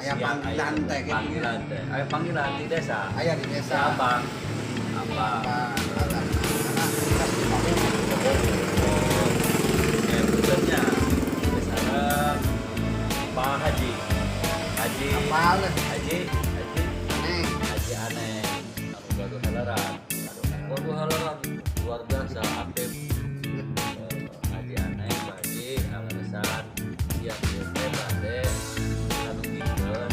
Ayah panggilan teh gitu. Panggilan teh. Ayah panggilan di desa. Ayah di desa. Apa? Apa? Anak dikasih di Papua. Kayak benernya. Misalnya Pak Haji. Apal deh. Haji aneh. Gaduh halaran. Gaduh halaran luar biasa aktif. Haji aneh, Pak Haji, alasan siap bade anu gikeun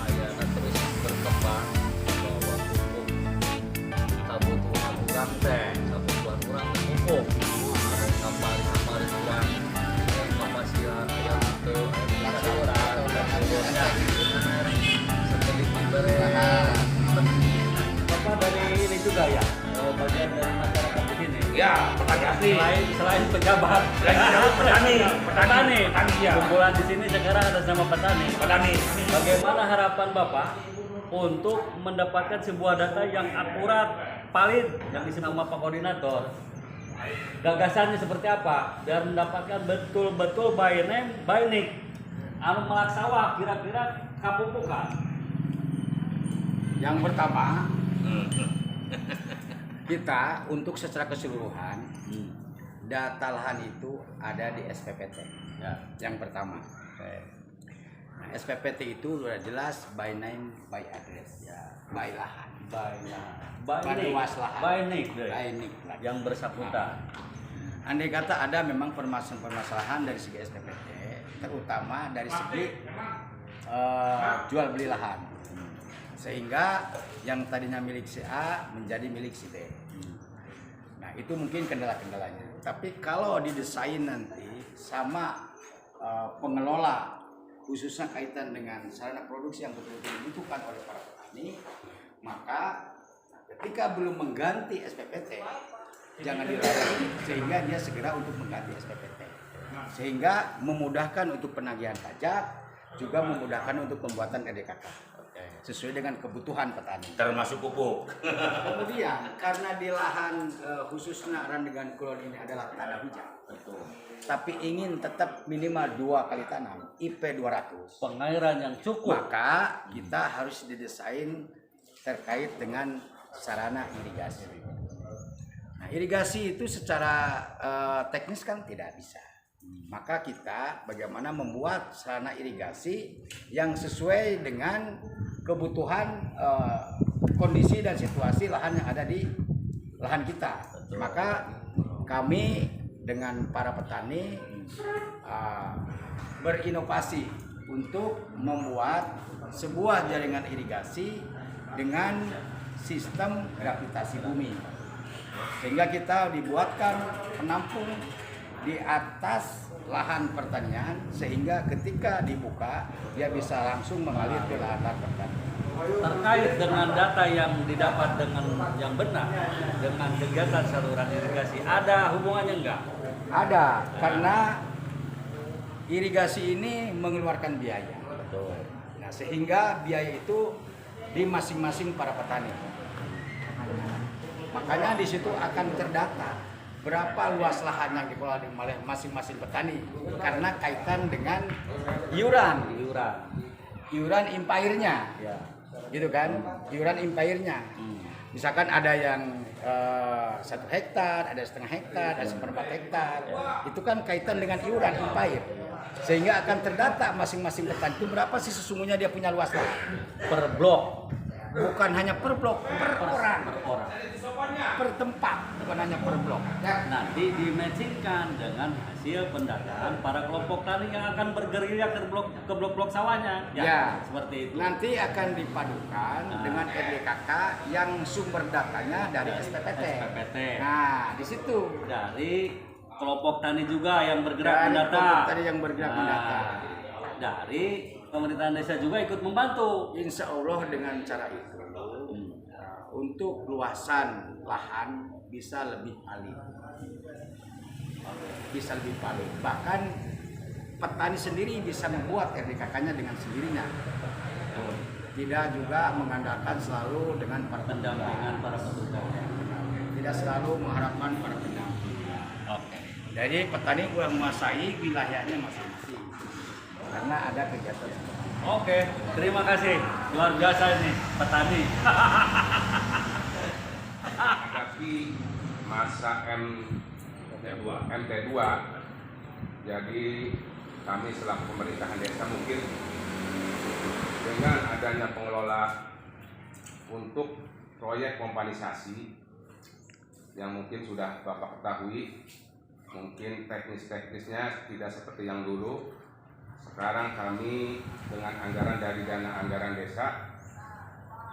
ayana terus berkembang bahwa pupuk kebutuhan urang teh, kebutuhan urang pupuk kamari urang kapasian aya itu urang kebutuhannya seperti diberi Bapak dari ini juga ya, bagian dari masyarakat di sini. Ya, petani asli. Selain pejabat, petani ya. Kumpulan di sini sekarang atas nama petani. Petani. Bagaimana harapan Bapak untuk mendapatkan sebuah data yang akurat, valid yang disebut sama Pak Koordinator? Gagasannya seperti apa? Biar mendapatkan betul-betul by name, by nick. Anu melak sawah kira-kira kapupukan. Yang pertama, kita untuk secara keseluruhan data lahan itu ada di SPPT. Ya. Yang pertama. Nah, SPPT itu sudah jelas by name, by address, ya, by lahan, by luas lahan, by nick, yang bersangkutan. Andai kata ada memang permasalahan dari segi SPPT, terutama dari segi jual beli lahan, sehingga yang tadinya milik si A menjadi milik si B. Nah itu mungkin kendala-kendalanya. Tapi kalau didesain nanti sama pengelola, khususnya kaitan dengan sarana produksi yang betul-betul dibutuhkan oleh para petani, maka ketika belum mengganti SPPT, jangan dilarang, sehingga dia segera untuk mengganti SPPT, sehingga memudahkan untuk penagihan pajak, juga memudahkan untuk pembuatan RDKK sesuai dengan kebutuhan petani. Termasuk pupuk. Kemudian karena di lahan khususnya Randegan Kulon ini adalah tanah hijau, tapi ingin tetap minimal 2 kali tanam, IP 200, Pengairan yang cukup. maka kita harus didesain terkait dengan sarana irigasi. Nah, irigasi itu secara teknis kan tidak bisa. Maka kita bagaimana membuat sarana irigasi yang sesuai dengan kebutuhan kondisi dan situasi lahan yang ada di lahan kita. Maka kami dengan para petani berinovasi untuk membuat sebuah jaringan irigasi dengan sistem gravitasi bumi, sehingga kita dibuatkan penampung di atas lahan pertanian, sehingga ketika dibuka dia bisa langsung mengalir ke lahan pertanian. Terkait dengan data yang didapat dengan yang benar dengan kegiatan saluran irigasi, ada hubungannya enggak? Ada, karena irigasi ini mengeluarkan biaya. Betul. Nah, sehingga biaya itu di masing-masing para petani. Makanya di situ akan terdata berapa luas lahan yang dikelola oleh masing-masing petani, karena kaitan dengan iuran impairnya, Ya. gitu kan, iuran impairnya. Misalkan ada yang 1 hektar, ada setengah hektar, ada 1/4 hektar, itu kan kaitan dengan iuran impair, sehingga akan terdata masing-masing petani itu berapa sih sesungguhnya dia punya luas lahan Per blok, bukan hanya per blok, per orang, per tempat, bukan hanya per blok. nanti dimatchingkan dengan hasil pendataan para kelompok tani yang akan bergerilya ke blok-blok sawahnya. Ya, Seperti itu. nanti akan dipadukan dengan RDKK yang sumber datanya dari SPPT. SPPT. Nah, di situ Dari kelompok tani juga yang bergerak dari mendata. kelompok tadi yang bergerak mendata. Dari pemerintahan desa juga ikut membantu. Insya Allah dengan cara itu untuk luasan lahan bisa lebih valid. Bahkan petani sendiri bisa membuat RDKK-nya dengan sendirinya. Tidak juga mengandalkan selalu dengan Pendampingan para petugas. Tidak selalu mengharapkan para pendamping. Oke. Jadi petani boleh menguasai wilayahnya masing-masing. karena ada kegiatan. Oke, terima kasih. Luar biasa ini petani. Menghadapi masa MT2, jadi kami selaku pemerintahan desa mungkin dengan adanya pengelola untuk proyek pompanisasi yang mungkin sudah Bapak ketahui, mungkin teknis-teknisnya tidak seperti yang dulu. Sekarang kami dengan anggaran dari dana anggaran desa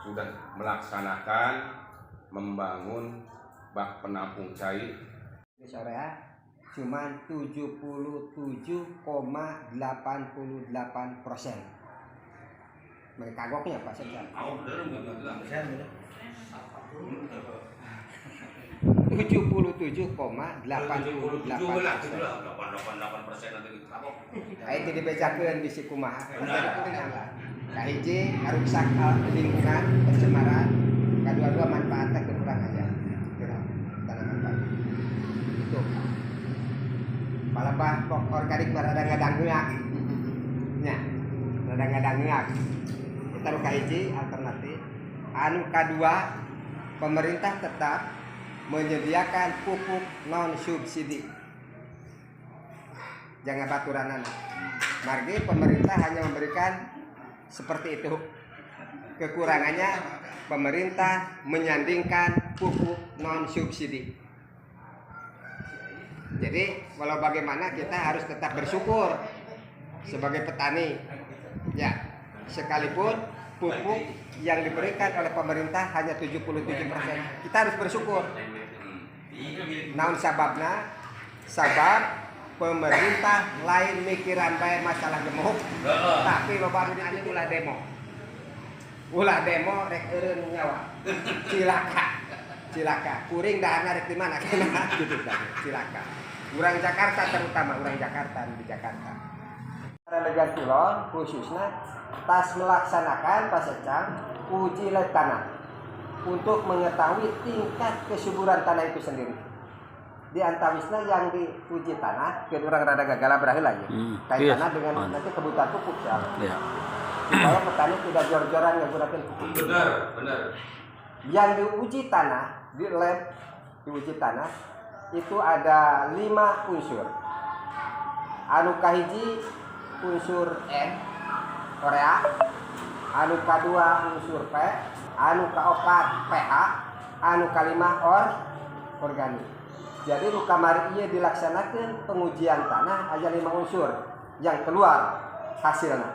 sudah melaksanakan membangun bak penampung cair. Sore cuma 77,88%. Mereka kagoknya Pak Sekjen. 77,88%. Itu dibejakeun bisi kumaha. Kahiji ngarusak lingkungan, pencemaran, kedua-dua manfaatnya kurang aja. Tanaman padi. Itu. Palabah organik rada ngadangeuak. Nya, rada ngadangeuak. Kita nu kahiji alternatif. Anu kadua, pemerintah tetap menyediakan pupuk non subsidi. Jangan baturan anak. Margi pemerintah hanya memberikan seperti itu. Kekurangannya pemerintah menyandingkan pupuk non subsidi. Jadi walau bagaimana kita harus tetap bersyukur sebagai petani. Ya, sekalipun pupuk yang diberikan oleh pemerintah hanya 77%, kita harus bersyukur. Naon sababna? Sabab pemerintah lain mikiran bae masalah gemuk, tapi loba anu dianjing ulah demo. Ulah demo rek eureun nyawa. Cilaka. Kuring dahana rek di mana kana gitu tah. Cilaka. Urang Jakarta terutama urang Jakarta di Jakarta. Negara Kulon khususnya tas melaksanakan pasecang uji laik tanah untuk mengetahui tingkat kesuburan tanah itu sendiri. Di antawisna yang diuji tanah, ke orang rada gagala berakhir lagi. Kaitannya dengan nanti kebutuhan pupuk ya. Supaya petani tidak jor-joran menggunakan pupuk. Benar. Yang diuji tanah di lab diuji tanah itu ada 5 unsur. Anu kahiji unsur N Korea, anu kadua unsur P, anu kaopat pH, anu kalima organik. Jadi nu kamari ieu dilaksanakeun pengujian tanah aya 5 unsur yang keluar hasilnya.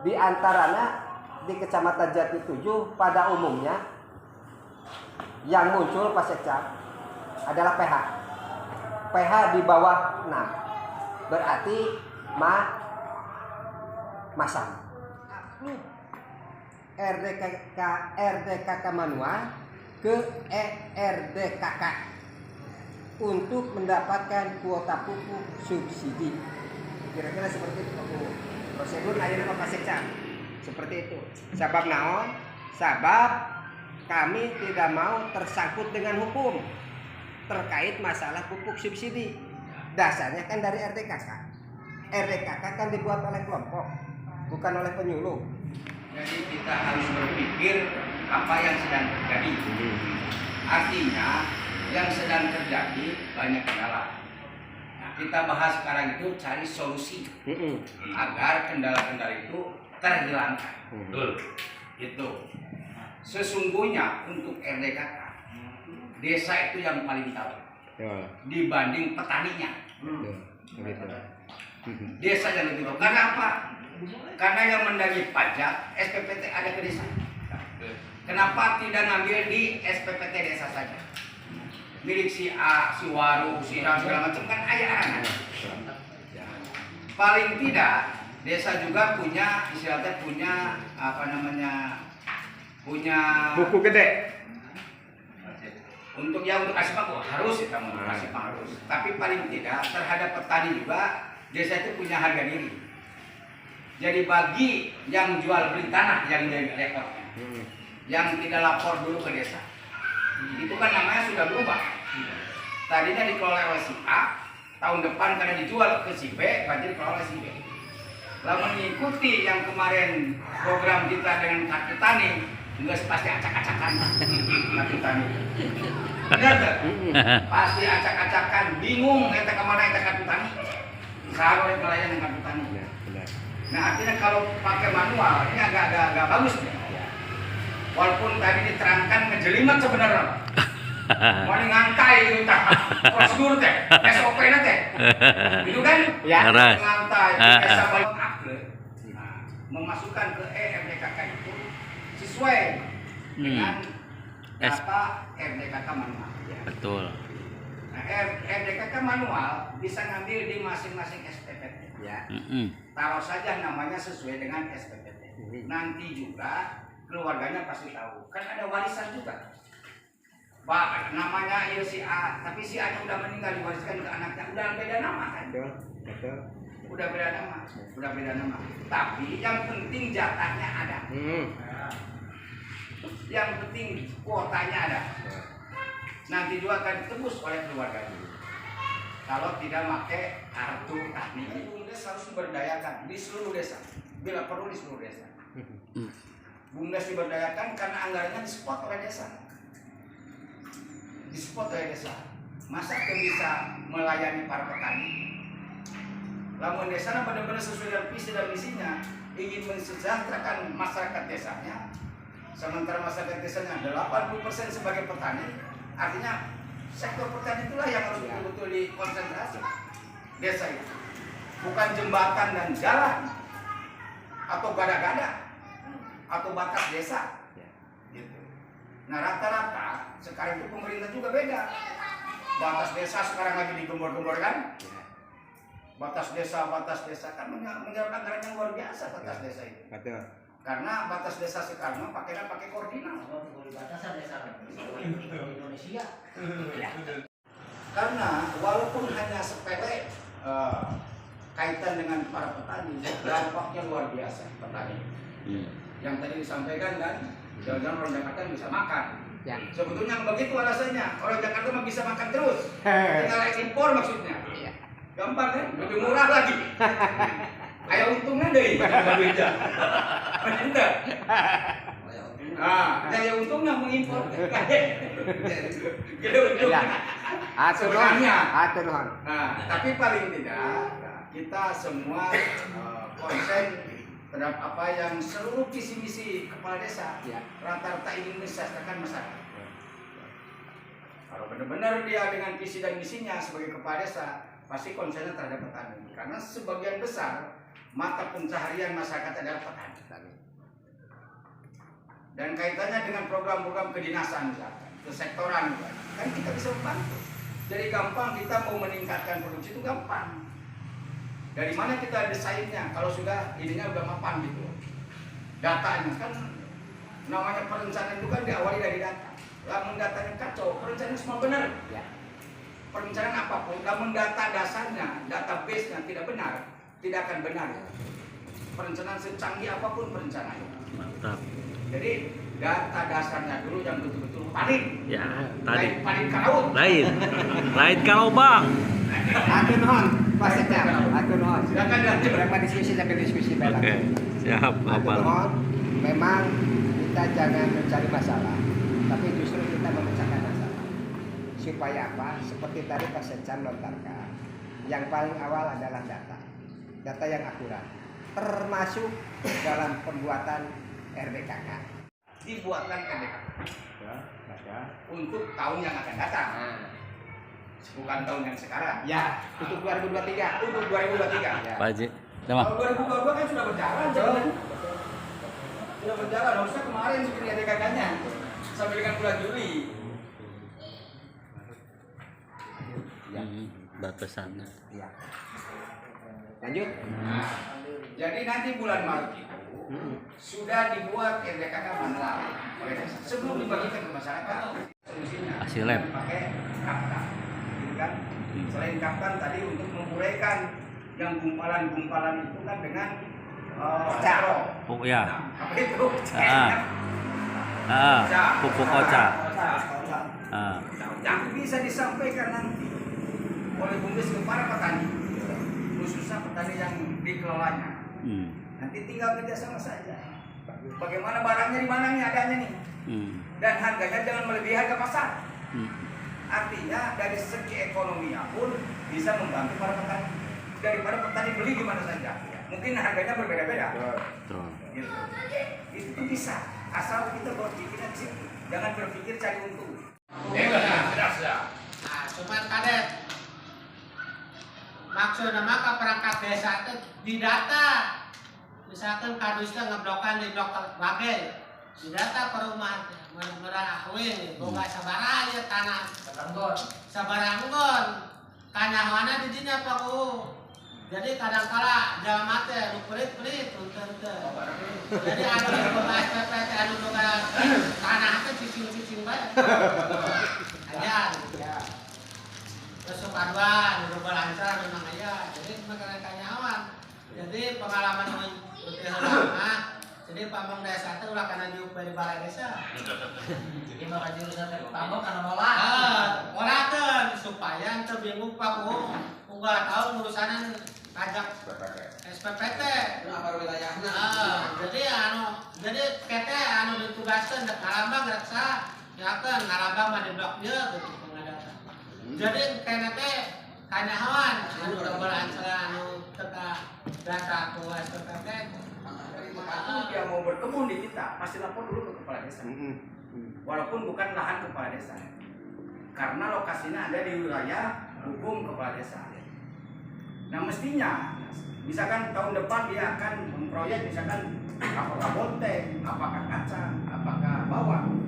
Di antaranya di Kecamatan Jati 7 pada umumnya yang muncul pas cek adalah pH. pH di bawah 6. Berarti masam. RDKK manual ke RDKK untuk mendapatkan kuota pupuk subsidi. Kira-kira seperti itu prosedur ayeuna Pak Sekjen. Seperti itu. Sabab naon? Sabab kami tidak mau tersangkut dengan hukum terkait masalah pupuk subsidi. Dasarnya kan dari RDKK. RDKK kan dibuat oleh kelompok, bukan oleh penyuluh. Jadi kita harus berpikir apa yang sedang terjadi. Artinya yang sedang terjadi banyak kendala. Nah, kita bahas sekarang itu cari solusi agar kendala-kendala itu terhilangkan. Betul. Itu sesungguhnya untuk RDKK desa itu yang paling tahu dibanding petaninya. Desa yang lebih tahu. Karena apa? Karena yang menagih pajak SPPT ada ke desa. Kenapa tidak ngambil di SPPT desa saja? Milik si A, si Waru, si Ram, segala macam kan ayah. Paling tidak desa juga punya istilahnya punya punya Buku gede. untuk kasih paku harus kita mau kasih harus. Tapi paling tidak terhadap petani juga desa itu punya harga diri. Jadi bagi yang jual beli tanah yang jadi rekodnya, yang tidak lapor dulu ke desa, itu kan namanya sudah berubah. Tadinya dikelola oleh si A, tahun depan karena dijual ke si B, berarti dikelola oleh si B. Lah mengikuti yang kemarin program kita dengan kartu tani, enggak pasti acak-acakan kartu tani. Benar tak? Pasti acak-acakan, bingung kita kemana kita kartu tani. Salah nelayan yang kartu tani. Nah artinya kalau pakai manual ini agak bagus nih. Walaupun tadi diterangkan ngejelimet sebenarnya. Mau ngantai itu tak prosedur teh, SOP na teh. Itu kan Ya. ngantai, bisa balik upgrade. Nah, memasukkan ke RDKK itu sesuai dengan data RDKK manual. Ya. Betul. Nah, RDKK manual bisa ngambil di masing-masing SPPT. Ya. Taruh saja namanya sesuai dengan SPPT. Nanti juga keluarganya pasti tahu. Kan ada warisan juga. Pak, namanya ya si A, tapi si A nya udah meninggal diwariskan ke anaknya, udah beda nama kan? Betul. Udah beda nama. Tapi yang penting jatahnya ada. Yang penting kuotanya ada. Nanti juga akan ditebus oleh keluarganya. Kalau tidak pakai kartu tani, BUMDes harus diberdayakan di seluruh desa. Bila perlu di seluruh desa. BUMDes diberdayakan karena anggarannya disupport oleh desa. Disupport oleh desa. Masa kita bisa melayani para petani? Lamun desa benar-benar sesuai dengan visi dan misinya, ingin mensejahterakan masyarakat desanya. Sementara masyarakat desanya 80% sebagai petani, artinya sektor petani itulah yang harus betul-betul dikonsentrasi. Desa itu bukan jembatan dan jalan atau gada-gada atau batas desa. Gitu. Nah rata-rata sekarang itu pemerintah juga beda. Batas desa sekarang lagi digembor-gembor kan? Batas desa kan menyerap anggaran yang luar biasa batas desa itu. Betul. Karena batas desa sekarang pakai koordinat. Batasan desa Indonesia. Karena walaupun hanya sepele kaitan dengan para petani, dampaknya luar biasa petani. Yang tadi disampaikan kan, jangan-jangan orang Jakarta bisa makan. Ya. Sebetulnya begitu alasannya, orang Jakarta mah bisa makan terus. Tinggal impor maksudnya. Gampang kan? Lebih murah lagi. Ayo untungnya deh, beda. Benar. Daya untungnya mengimpor. Gitu untungnya. Sebenarnya. Nah, tapi paling tidak kita semua konsen terhadap apa yang seluruh visi misi kepala desa rata-rata ingin mensejahterakan masyarakat. Kalau benar-benar dia dengan visi dan misinya sebagai kepala desa pasti konsennya terhadap petani, karena sebagian besar mata pencaharian masyarakat adalah petani. Dan kaitannya dengan program-program kedinasan misalkan, kesektoran kan kita bisa membantu. Jadi gampang kita mau meningkatkan produksi itu gampang. Dari mana kita desainnya? Kalau sudah ininya udah mapan gitu, datanya kan namanya perencanaan itu kan diawali dari data. Lamun datanya kacau, perencanaan semua benar. Perencanaan apapun, namun data dasarnya, database-nya tidak benar, tidak akan benar. Perencanaan secanggih apapun perencanaan. Mantap. Jadi data dasarnya dulu yang betul-betul panik. Ya, tadi. Panik ke laut. Lain kalau bang. Aku nuhun, Pak Sekda. Aku nuhun. Silakan lanjut. Berapa diskusi sampai diskusi baik. Oke, siap. Aku Abang. nuhun. Memang kita jangan mencari masalah, tapi justru kita memecahkan masalah. Supaya apa? Seperti tadi Pak Sekda lontarkan. Yang paling awal adalah data. Data yang akurat. Termasuk dalam pembuatan RDKK. Dibuatkan RDKK. Untuk tahun yang akan datang. Bukan tahun yang sekarang. Ya, untuk 2023. Untuk 2023. Ya. Pak Haji. Sama. Kalau 2022 kan sudah berjalan. Sudah berjalan. Harusnya kemarin seperti RDKK-nya. Sampai dengan bulan Juli. Batasannya. Ya. Lanjut. Jadi nanti bulan Maret itu sudah dibuat RDKK manual oleh desa. Sebelum dibagikan ke masyarakat, solusinya Hasil lab. pakai kaptan, gitu kan? Selain kaptan tadi untuk menguraikan yang gumpalan-gumpalan itu kan dengan caro. Oh ya. Apa itu? Pupuk oca. Yang bisa disampaikan nanti oleh BUMDes ke para petani, khususnya petani yang dikelolanya. Nanti tinggal kerjasama saja. Bagaimana barangnya di mana nih adanya nih, dan harganya jangan melebihi harga pasar. Artinya dari segi ekonomi pun bisa membantu para petani, daripada petani beli di mana saja. Mungkin harganya berbeda-beda. Gitu. Itu bisa, asal kita berpikirnya di situ, jangan berpikir cari untung. Nah, cuman kadet. Maksudnya maka perangkat desa itu didata. Misalkan kadusnya ngeblokan di blok bagai, didata perumahan, benar-benar awin, boga sabaranya tanah, sabaranggon, kanyawana di sini apa ku. Jadi kadang-kala jalan mati, lu pelit-pelit, unten-unten. Jadi anu di boga SPPT, anu boga tanah itu cicing-cicing banget. Aja, ya. Terus paduan, boga lancar memang aja. Jadi makan kanyawan. Jadi pengalaman lama, jadi pamong desa itu ulah karena diup dari balai desa. Jadi maka jurusan pamong karena olah. Olakan supaya ente bingung pak nggak tahu urusanan pajak SPPT. Apa wilayahnya? Jadi PT ditugaskan ngalambang reksa, ya kan ngalambang mah di blok dia gitu pengadaan. Jadi KNT kanyawan anu berbalancer anu teka data ku SPPT. Dia mau berkebun di kita, pasti lapor dulu ke kepala desa. Walaupun bukan lahan kepala desa, karena lokasinya ada di wilayah hukum kepala desa. Nah mestinya, misalkan tahun depan dia akan memproyek misalkan apakah bonteng, apakah kacang, apakah bawang.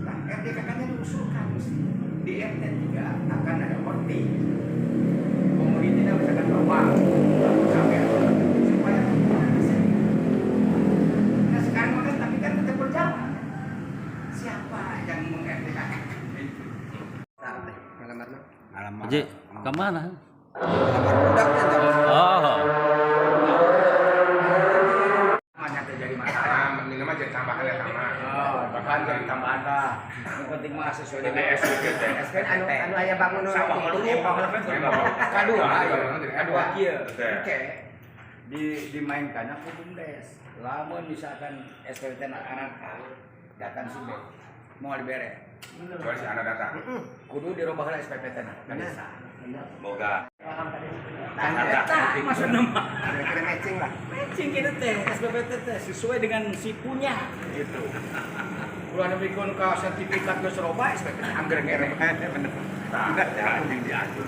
Nah RDKK-nya diusulkan mesti. Di RT 3 akan ada horti. Komoditinya misalkan bawang, cabai, supaya nah sekarang makan tapi kan tetap berjalan. Siapa yang meng-RDKK? Alamat. Haji, kemana? Alamat budaknya tapi. Oh, Namanya terjadi masalah. Mendingan mah jadi tambahan ya sama. Bahkan jadi tambahan lah. Yang penting mah sesuai dengan SPPT. Anu aya bangun Sawah dulu. Kadua kieu. Oke. Dimainkannya ku BUMDes. Lamun misalkan SPPT anak datang sih mau dibere. Soalnya si anak datang. Kudu dirubah lah SPPT na. Bisa. Boga. Maksud nama. Kira matching lah. Matching kita teh SPPT teh sesuai dengan sipunya gitu. Kudu anu bikun ka sertifikat geus roba SPPT angger ngere. Bener. Tidak yang diatur.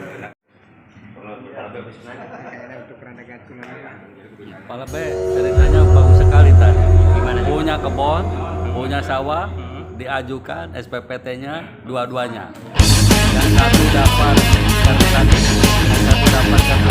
Untuk rada gacing. Kepala B ceritanya bagus sekali tadi. Punya kebun, punya sawah, diajukan SPPT-nya dua-duanya. Yang satu dapat kartu tani, yang satu dapat kartu